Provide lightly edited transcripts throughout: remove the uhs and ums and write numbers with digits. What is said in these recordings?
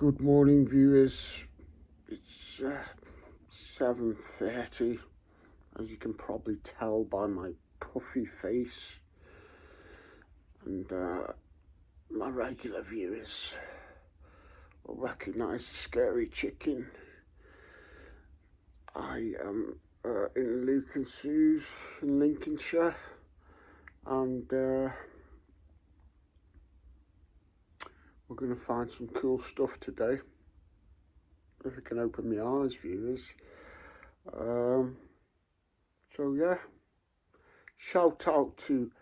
Good morning, viewers. It's 7:30, as you can probably tell by my puffy face, and my regular viewers will recognise the scary chicken. I am in Luke and Sue's in Lincolnshire, and we're going to find some cool stuff today. If I can open my eyes, viewers. So yeah, shout out to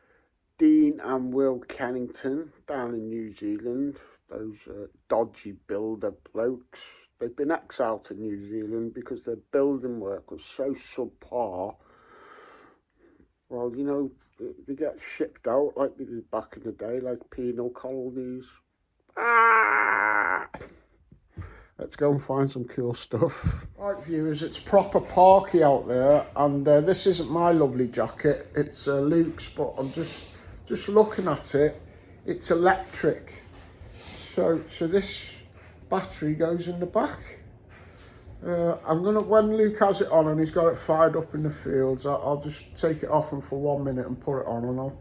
Dean and Will Kennington down in New Zealand. Those dodgy builder blokes. They've been exiled to New Zealand because their building work was so subpar. Well, you know, they get shipped out like they did back in the day, like penal colonies. Let's go and find some cool stuff. Right, viewers, it's proper parky out there, and this isn't my lovely jacket. It's Luke's, but I'm just looking at it. It's electric, so this battery goes in the back. I'm gonna, when Luke has it on and he's got it fired up in the fields, I'll just take it off him for 1 minute and put it on, and I'll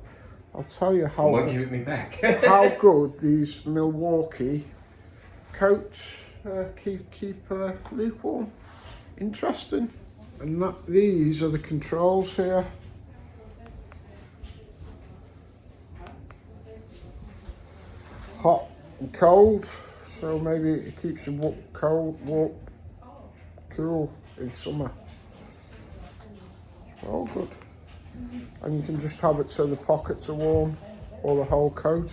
tell you how. Won't give it me back. How good these Milwaukee coats keep Luke warm. Interesting. And these are the controls here. Hot and cold, so maybe it keeps you cold, warm, cool in summer. All good. And you can just have it so the pockets are warm, or the whole coat.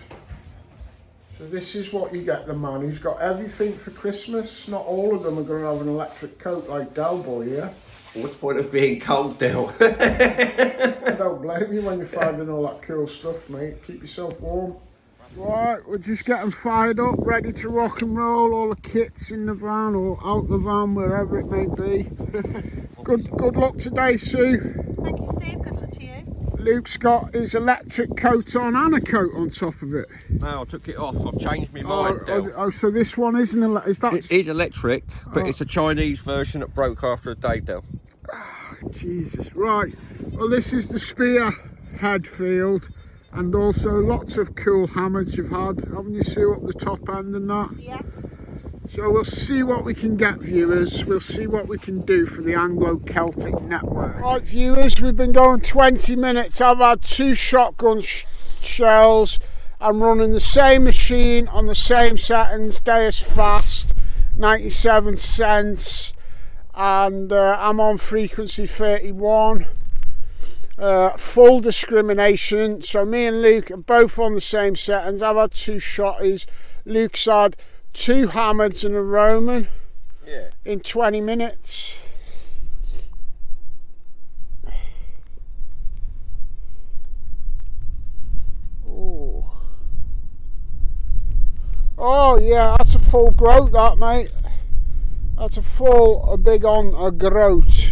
So this is what you get the man who's got everything for Christmas. Not all of them are going to have an electric coat like Del Boy here. What's the point of being cold, Del? I don't blame you when you're finding all that cool stuff, mate. Keep yourself warm. Right, we're just getting fired up, ready to rock and roll. All the kits in the van or out the van, wherever it may be. Good luck today, Sue. Thank you, Steve. Good luck to you. Luke's got his electric coat on and a coat on top of it. No, I took it off. I've changed my mind, Del. Oh, so this one isn't is that? It is electric, but it's a Chinese version that broke after a day, Del. Oh, Jesus. Right. Well, this is the spear head field. And also lots of cool hammers you've had, haven't you, Sue, up the top end and that? Yeah. So we'll see what we can get, viewers. We'll see what we can do for the Anglo Celtic network. Right, viewers, we've been going 20 minutes. I've had 2 shotgun shells. I'm running the same machine on the same settings, Deus Fast, 97 cents. And I'm on frequency 31. Full discrimination, so me and Luke are both on the same settings. I've had 2 shotties. Luke's had 2 hammers and a Roman in 20 minutes. Oh yeah, that's a full Groat, that, mate. That's a big on a Groat.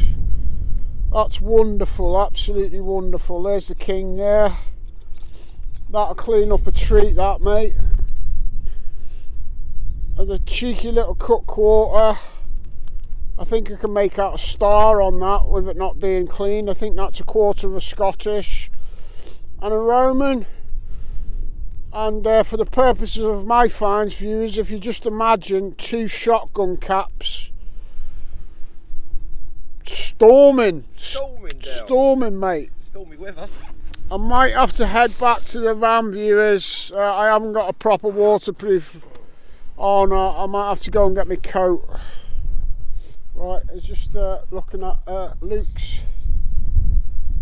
That's wonderful, absolutely wonderful. There's the king there. That'll clean up a treat, that, mate. There's a cheeky little cut quarter. I think I can make out a star on that with it not being clean. I think that's a quarter of a Scottish. And a Roman. And for the purposes of my finds, viewers, if you just imagine 2 shotgun caps. Storming, mate. Stormy weather. I might have to head back to the van, viewers. I haven't got a proper waterproof on. I might have to go and get my coat. Right, it's just looking at Luke's.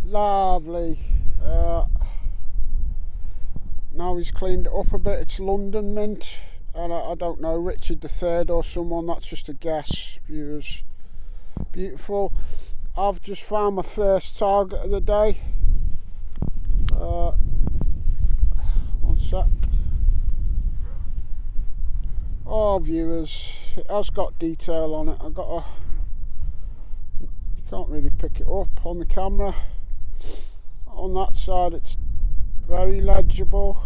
Lovely. Now he's cleaned it up a bit. It's London mint, and I don't know, Richard III or someone. That's just a guess, viewers. Beautiful. I've just found my first target of the day. One sec. Oh, viewers, it has got detail on it. You can't really pick it up on the camera. On that side it's very legible.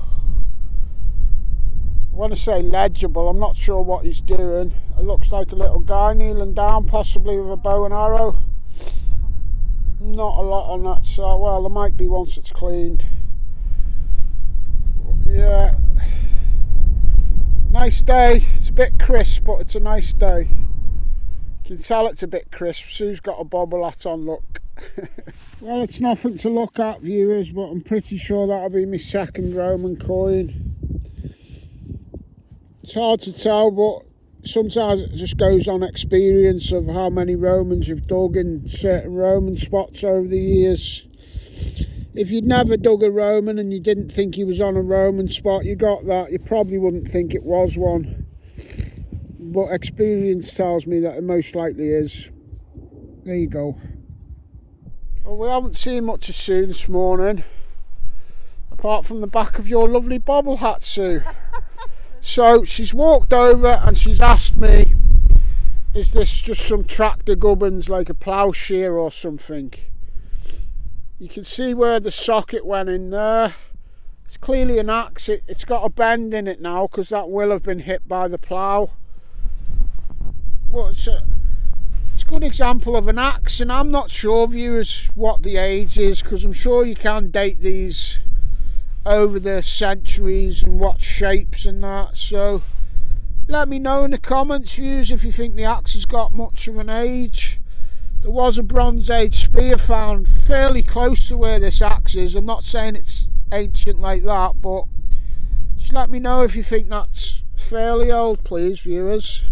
want to say legible. I'm not sure what he's doing. It looks like a little guy kneeling down, possibly with a bow and arrow. Not a lot on that side. Well, there might be once it's cleaned. Yeah. Nice day. It's a bit crisp, but it's a nice day. You can tell it's a bit crisp. Sue's got a bobble hat on, look. Well, it's nothing to look at, viewers, but I'm pretty sure that'll be my second Roman coin. It's hard to tell, but sometimes it just goes on experience of how many Romans you've dug in certain Roman spots over the years. If you'd never dug a Roman and you didn't think he was on a Roman spot, you got that, you probably wouldn't think it was one. But experience tells me that it most likely is. There you go. Well, we haven't seen much of Sue this morning, apart from the back of your lovely bobble hat, Sue. So she's walked over and she's asked me, is this just some tractor gubbins like a ploughshare or something? You can see where the socket went in there. It's clearly an axe. It's got a bend in it now because that will have been hit by the plough. Well, it's a good example of an axe, and I'm not sure, viewers, what the age is, because I'm sure you can date these over the centuries and what shapes and that. So let me know in the comments, viewers, if you think the axe has got much of an age. There was a Bronze Age spear found fairly close to where this axe is. I'm not saying it's ancient like that, but just let me know if you think that's fairly old, please, viewers.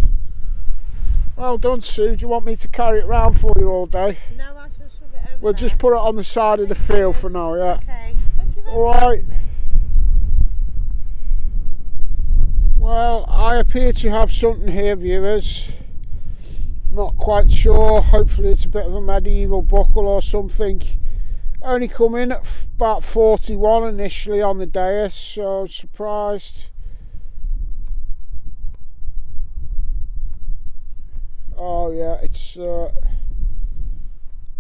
Well done, Sue. Do you want me to carry it round for you all day? No, I shall shove it over We'll there. just put it on the side of the field for now, yeah. Okay. Thank you very much. Alright. Well, I appear to have something here, viewers. Not quite sure. Hopefully it's a bit of a medieval buckle or something. Only come in at about 41 initially on the dais, so I was surprised. Oh yeah, it's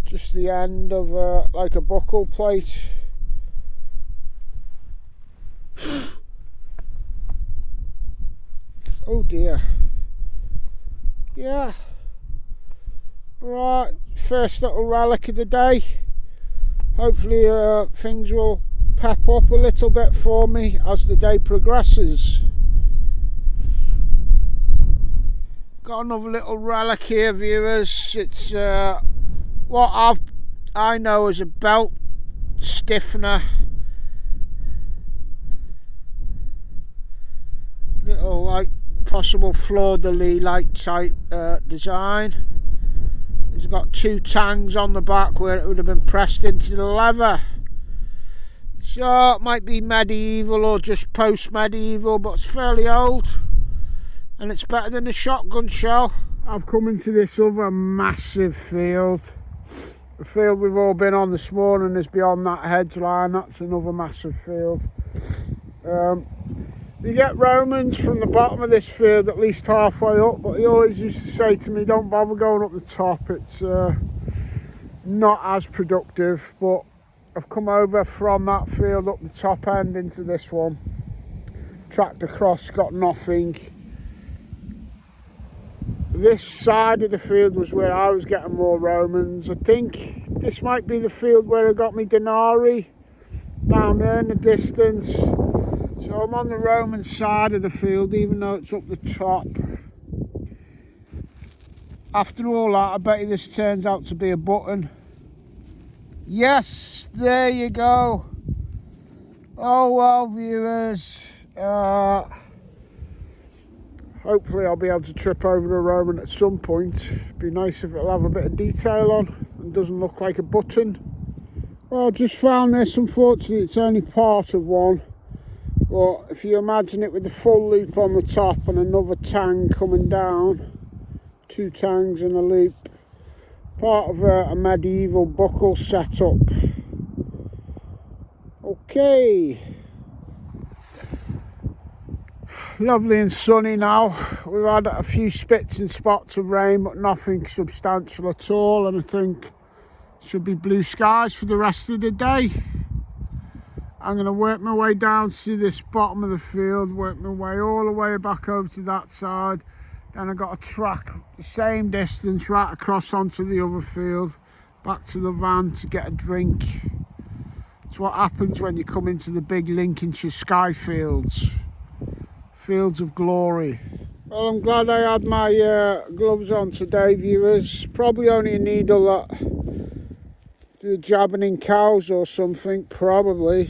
just the end of like a buckle plate. Oh dear. Yeah. Right, first little relic of the day. Hopefully things will pep up a little bit for me as the day progresses. Got another little relic here, viewers. It's what I know as a belt stiffener. Little like possible fleur-de-lis like type design. It's got two tangs on the back where it would have been pressed into the leather. So it might be medieval or just post-medieval, but it's fairly old. And it's better than a shotgun shell. I've come into this other massive field. The field we've all been on this morning is beyond that hedge line. That's another massive field. You get Romans from the bottom of this field at least halfway up, but he always used to say to me, don't bother going up the top, it's not as productive. But I've come over from that field up the top end into this one, tracked across, got nothing. This side of the field was where I was getting more Romans. I think this might be the field where I got me denarii, down there in the distance. So I'm on the Roman side of the field, even though it's up the top. After all that, I bet you this turns out to be a button. Yes, there you go. Oh well, viewers. Hopefully I'll be able to trip over a Roman at some point. Be nice if it'll have a bit of detail on and doesn't look like a button. Well, I just found this. Unfortunately, it's only part of one. But if you imagine it with the full loop on the top and another tang coming down, two tangs and a loop, part of a medieval buckle setup. Okay. Lovely and sunny now. We've had a few spits and spots of rain, but nothing substantial at all, and I think it should be blue skies for the rest of the day. I'm going to work my way down to this bottom of the field, work my way all the way back over to that side. Then I've got to track the same distance right across onto the other field, back to the van to get a drink. It's what happens when you come into the big Lincolnshire sky fields. Fields of glory. Well, I'm glad I had my gloves on today, viewers. Probably only a needle that do jabbing in cows or something, probably.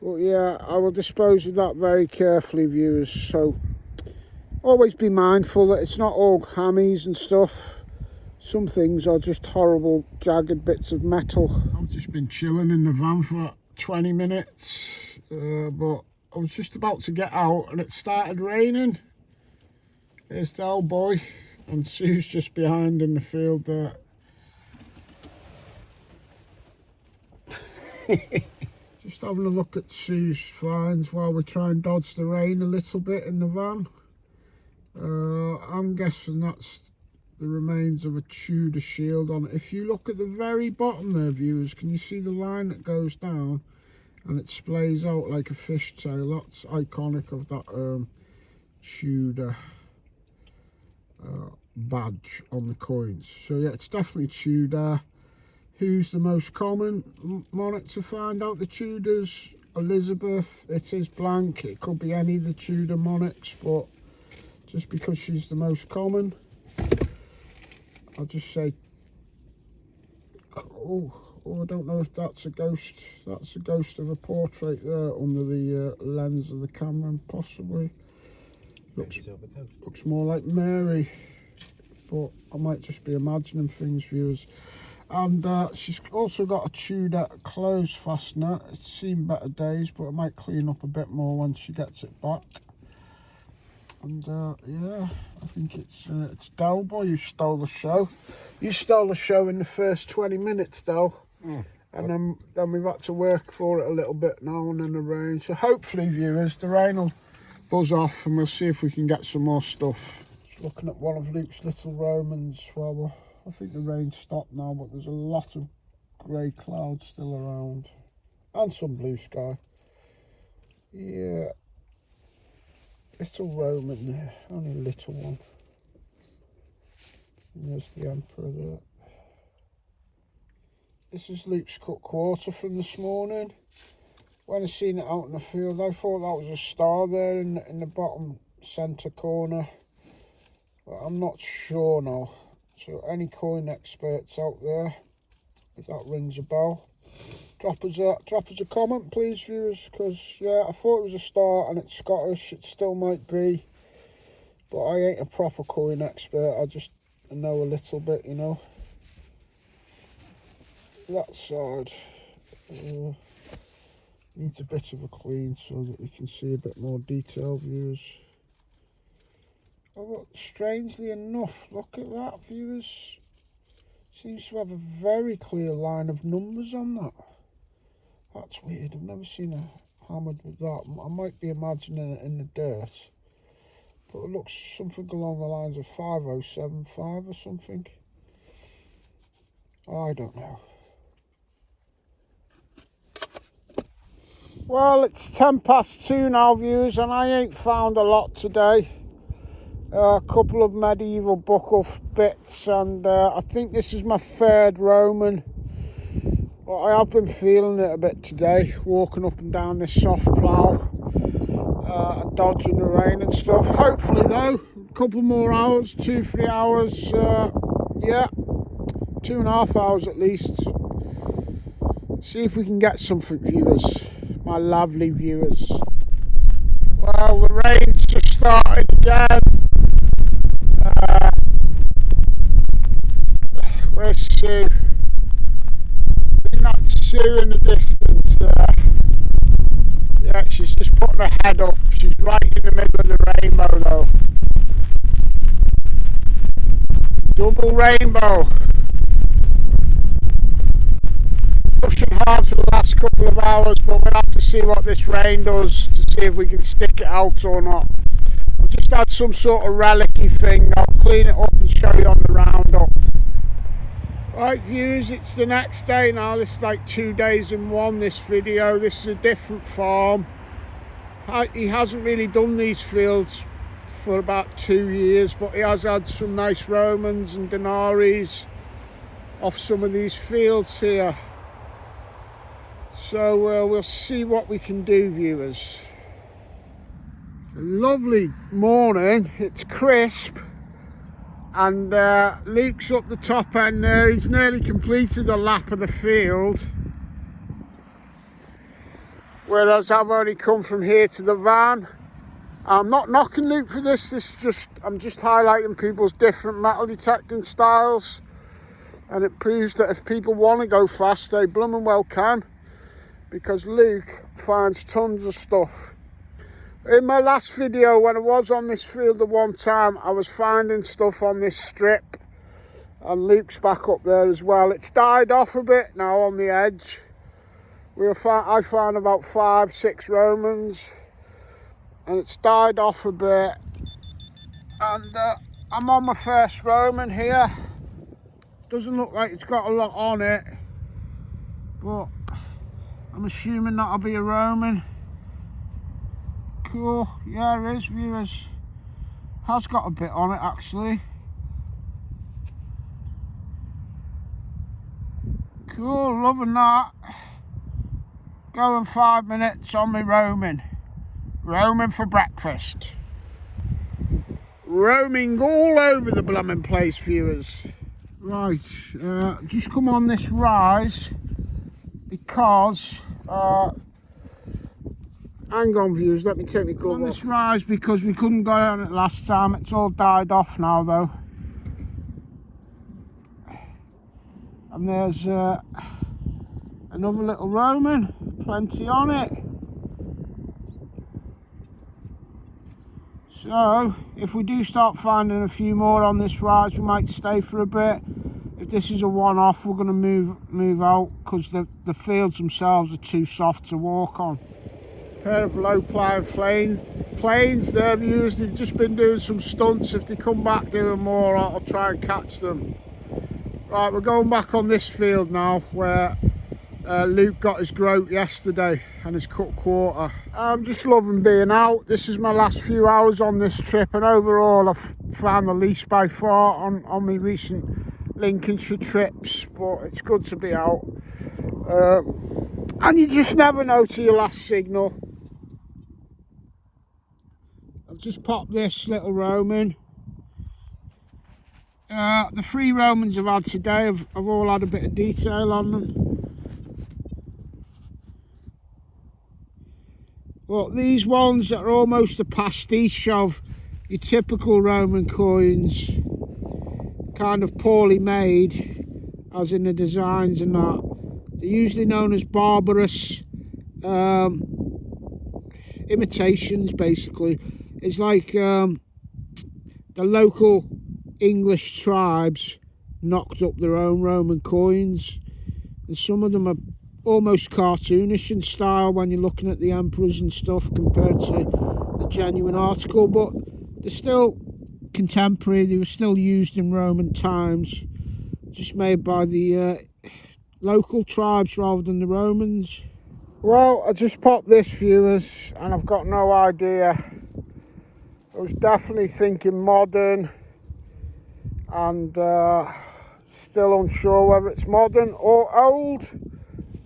But yeah, I will dispose of that very carefully, viewers. So always be mindful that it's not all hammies and stuff. Some things are just horrible, jagged bits of metal. I've just been chilling in the van for 20 minutes, but I was just about to get out and it started raining. There's the old boy, and Sue's just behind in the field there. Just having a look at Sue's finds while we try and dodge the rain a little bit in the van. I'm guessing that's the remains of a Tudor shield on it. If you look at the very bottom there, viewers, can you see the line that goes down and it splays out like a fishtail? That's iconic of that Tudor badge on the coins. So yeah, it's definitely Tudor. Who's the most common monarch to find out the Tudors? Elizabeth. It is blank. It could be any of the Tudor monarchs, but just because she's the most common, I'll just say, oh, I don't know if that's a ghost. That's a ghost of a portrait there under the lens of the camera, possibly. Looks more like Mary, but I might just be imagining things, viewers. And she's also got a Tudor clothes fastener. It's seen better days, but it might clean up a bit more when she gets it back. And yeah, I think it's Delboy who stole the show. You stole the show in the first 20 minutes, though. And then we've had to work for it a little bit now and then the rain. So hopefully, viewers, the rain will buzz off and we'll see if we can get some more stuff. Just looking at one of Luke's little Romans. Well, I think the rain stopped now, but there's a lot of grey clouds still around. And some blue sky. Yeah. Little Roman there, only a little one. And there's the Emperor there. This is Luke's cut quarter from this morning. When I seen it out in the field, I thought that was a star there in the bottom centre corner. But I'm not sure now. So any coin experts out there, if that rings a bell, drop us a comment, please, viewers, because yeah, I thought it was a star and it's Scottish. It still might be, but I ain't a proper coin expert. I just know a little bit, you know. That side needs a bit of a clean so that we can see a bit more detail, viewers. Oh, look, strangely enough, look at that, viewers. Seems to have a very clear line of numbers on that. That's weird. I've never seen a hammered with that. I might be imagining it in the dirt, but it looks something along the lines of 5075 or something. I don't know. Well, it's 2:10 now, viewers, and I ain't found a lot today. A couple of medieval buckle bits, and I think this is my third Roman. But I have been feeling it a bit today, walking up and down this soft plough and dodging the rain and stuff. Hopefully though, a couple more hours, 2-3 hours, yeah, 2.5 hours at least. See if we can get something, viewers, my lovely viewers. Well, the rain's just started again. Where's Sue? Not Sue in the distance there. Yeah, she's just putting her head up. She's right in the middle of the rainbow though. Double rainbow. Pushing hard for the last couple of hours, but we'll have to see what this rain does to see if we can stick it out or not. I've just had some sort of relic-y thing. I'll clean it up and show you on the roundup. Right viewers, it's the next day now. This is like 2 days in one, this video. This is a different farm. He hasn't really done these fields for about 2 years, but he has had some nice Romans and denaries off some of these fields here. So we'll see what we can do, viewers. It's a lovely morning, it's crisp, and Luke's up the top end there. He's nearly completed a lap of the field, whereas I've only come from here to the van. I'm not knocking Luke for this. I'm just highlighting people's different metal detecting styles, and it proves that if people want to go fast, they blooming well can, because Luke finds tons of stuff. In my last video, when I was on this field at one time, I was finding stuff on this strip, and Luke's back up there as well. It's died off a bit now on the edge. I found about 5-6 Romans, and it's died off a bit, and I'm on my first Roman here. Doesn't look like it's got a lot on it, but I'm assuming that'll be a Roman. Cool, yeah, it is, viewers. Has got a bit on it actually. Cool, loving that. Going 5 minutes on my Roman. Roaming for breakfast. Roaming all over the blooming place, viewers. Right, just come on this rise because hang on, viewers, let me take my glove off. On this rise because we couldn't go on it last time. It's all died off now though. And there's another little Roman, plenty on it. So if we do start finding a few more on this rise, we might stay for a bit. If this is a one-off, we're going to move out because the fields themselves are too soft to walk on. Pair of low-plying planes there, viewers. They've just been doing some stunts. If they come back doing more, I'll try and catch them. Right, we're going back on this field now where Luke got his groat yesterday and his cut quarter. I'm just loving being out. This is my last few hours on this trip, and overall I've found the least by far on my recent Lincolnshire trips, but it's good to be out. And you just never know till your last signal. I've just popped this little Roman. The 3 Romans I've had today have all had a bit of detail on them. But these ones that are almost a pastiche of your typical Roman coins, kind of poorly made, as in the designs and that, they're usually known as barbarous imitations, basically. It's like the local English tribes knocked up their own Roman coins, and some of them are almost cartoonish in style when you're looking at the emperors and stuff compared to the genuine article, but they're still contemporary. They were still used in Roman times, just made by the local tribes rather than the Romans. Well, I just popped this, viewers, and I've got no idea. I was definitely thinking modern, and still unsure whether it's modern or old.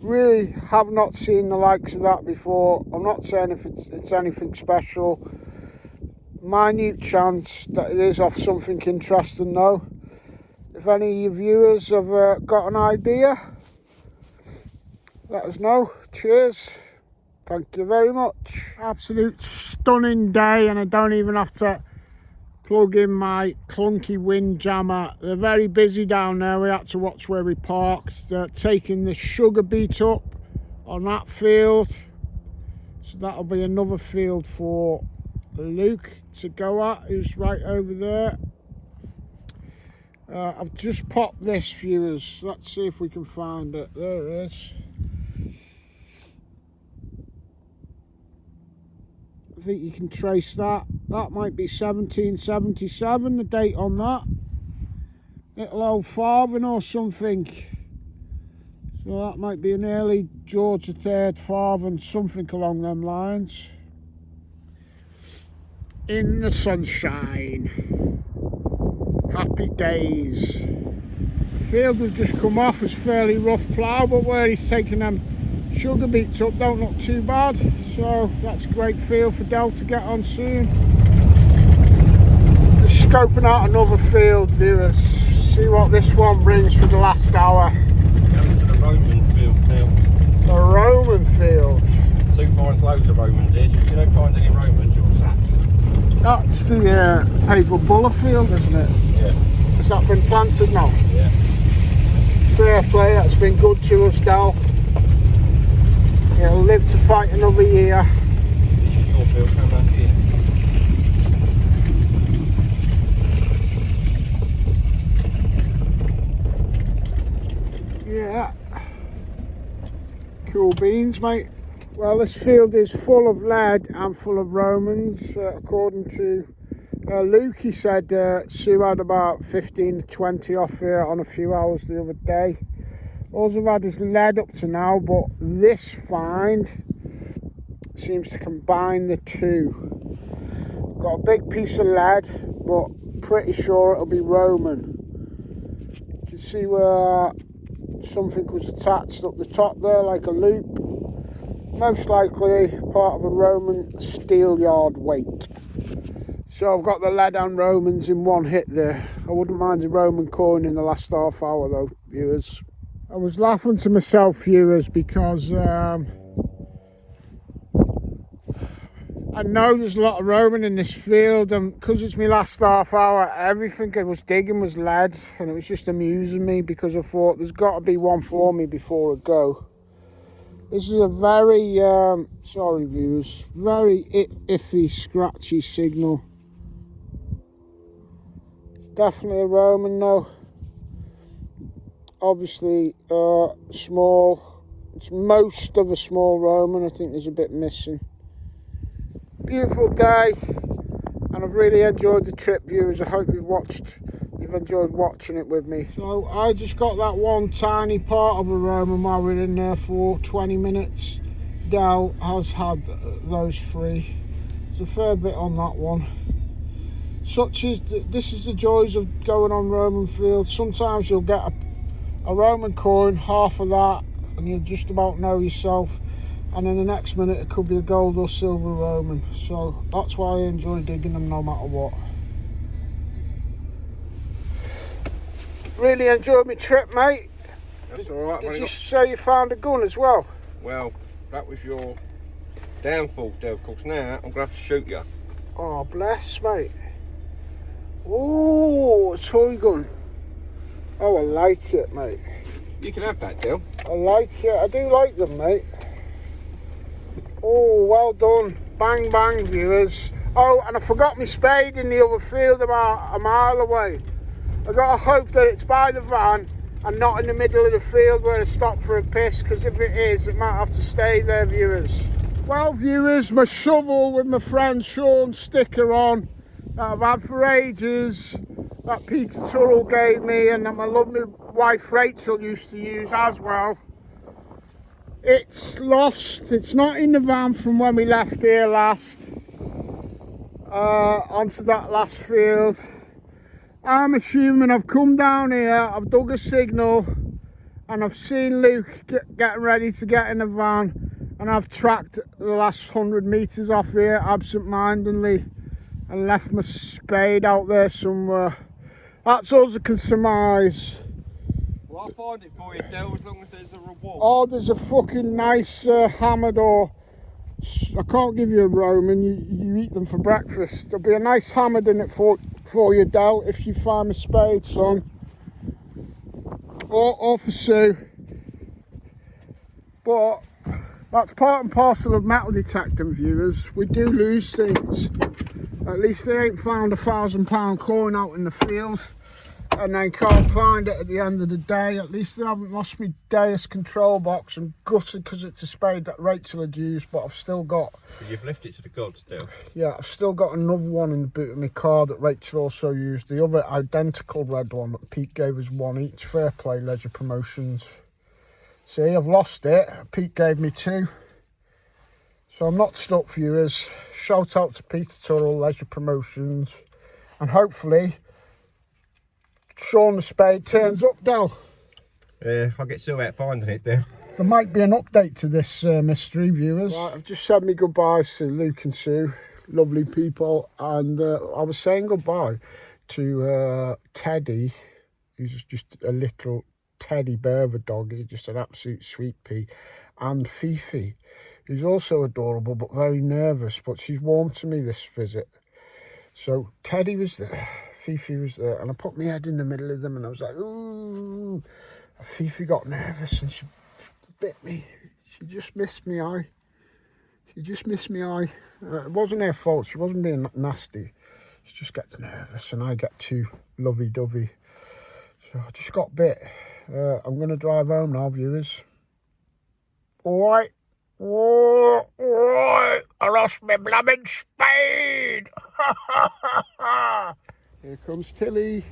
Really have not seen the likes of that before. I'm not saying if it's anything special. Minute chance that it is off something interesting though. If any of you viewers have got an idea, let us know. Cheers. Thank you very much. Absolute stunning day, and I don't even have to plug in my clunky windjammer. They're very busy down there. We had to watch where we parked. They're taking the sugar beet up on that field, so that'll be another field for Luke to go at, who's right over there. I've just popped this, viewers. Let's see if we can find it. There it is. I think you can trace that. That might be 1777, the date on that. little old farthing or something. So that might be an early George III farthing, something along them lines. In the sunshine. Happy days. Field we've just come off is fairly rough plough, but where he's taking them sugar beets up don't look too bad. So that's a great field for Del to get on soon. Just scoping out another field, viewers. See what this one brings for the last hour. Going to the Roman field now. The Roman field. Sue finds loads of Romans here, so if you don't find any Romans, you're sacked. That's the Papal Buller field, isn't it? Yeah. Has that been planted now? Yeah. Fair play, that's been good to us, Dal. It'll live to fight another year. This is your field, come back here. Yeah. Cool beans, mate. Well, this field is full of lead and full of Romans, according to Luke. He said Sue had about 15 to 20 off here on a few hours the other day. All we've had is lead up to now, but this find seems to combine the two. Got a big piece of lead, but pretty sure it'll be Roman. You can see where something was attached up the top there, like a loop. Most likely part of a Roman steel yard weight. So I've got the lead and Romans in one hit there. I wouldn't mind a Roman coin in the last half hour though, viewers. I was laughing to myself, viewers, because I know there's a lot of Roman in this field, and because it's my last half hour, everything I was digging was lead, and it was just amusing me because I thought there's got to be one for me before I go. This is a very, sorry viewers, very iffy, scratchy signal. It's definitely a Roman though. Obviously small. It's most of a small Roman. I think there's a bit missing. Beautiful day, and I've really enjoyed the trip, viewers. I hope you've enjoyed watching it with me. So I just got that one tiny part of a Roman while we were in there for 20 minutes. Del has had those three. There's a fair bit on that one. This is the joys of going on Roman fields. Sometimes you'll get a Roman coin, half of that, and you just about know yourself, and in the next minute it could be a gold or silver Roman. So that's why I enjoy digging them no matter what. Really enjoyed my trip, mate. That's alright. Did you say you found a gun as well? Well, that was your downfall, Del, because now I'm going to have to shoot you. Oh, bless, mate. Ooh, a toy gun. Oh, I like it, mate. You can have that, Del. I like it. I do like them, mate. Oh, well done. Bang, bang, viewers. Oh, and I forgot my spade in the other field about a mile away. I got to hope that it's by the van and not in the middle of the field where I stop for a piss, because if it is, it might have to stay there, viewers. Well, viewers, my shovel with my friend Sean's sticker on that I've had for ages, that Peter Tudor gave me and that my lovely wife Rachel used to use as well. It's lost. It's not in the van from when we left here last onto that last field. I'm assuming I've come down here, I've dug a signal, and I've seen Luke getting ready to get in the van, and I've tracked the last 100 metres off here absent-mindedly and left my spade out there somewhere. That's all I can surmise. Well, I'll find it for you, Del, as long as there's a reward. Oh, there's a fucking nice hammered, or I can't give you a Roman, you eat them for breakfast. There'll be a nice hammered in it for you, Del, if you find a spade, son. Or for Sue. But that's part and parcel of metal detecting, viewers. We do lose things. At least they ain't found £1,000 coin out in the field. and then can't find it at the end of the day. At least I haven't lost my Deus control box. I'm gutted because it's a spade that Rachel had used, but I've still got... But you've left it to the gods still. Yeah, I've still got another one in the boot of my car that Rachel also used. The other identical red one that Pete gave us one each. Fair play, Leisure Promotions. See, I've lost it. Pete gave me two. So I'm not stuck, viewers. Shout out to Peter Tudor, Leisure Promotions. And hopefully, Sean the Spade turns up, Del. I'll get Sue out finding it there. There might be an update to this mystery, viewers. Right, I've just said me goodbyes to Luke and Sue. Lovely people. And I was saying goodbye to Teddy, who's just a little teddy bear of a dog. He's just an absolute sweet pea. And Fifi, who's also adorable but very nervous. But she's warm to me this visit. So Teddy was there, Fifi was there, and I put my head in the middle of them and I was like, ooh. Fifi got nervous and she bit me. She just missed me eye. She just missed me eye. It wasn't her fault. She wasn't being nasty. She just gets nervous and I get too lovey-dovey. So I just got bit. I'm going to drive home now, viewers. All right. Oh, I lost my blooming spade. Here comes Tilly.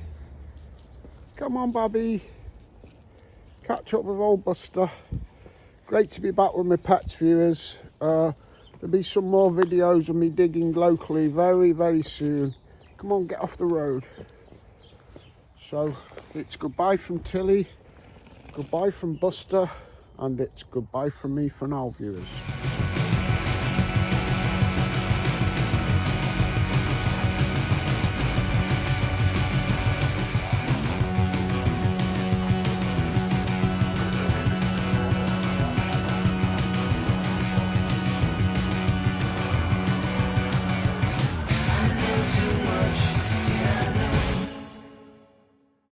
Come on, Bobby. Catch up with old Buster. Great to be back with my pets, viewers. There'll be some more videos of me digging locally very, very soon. Come on, get off the road. So it's goodbye from Tilly, goodbye from Buster, and it's goodbye from me for now, viewers.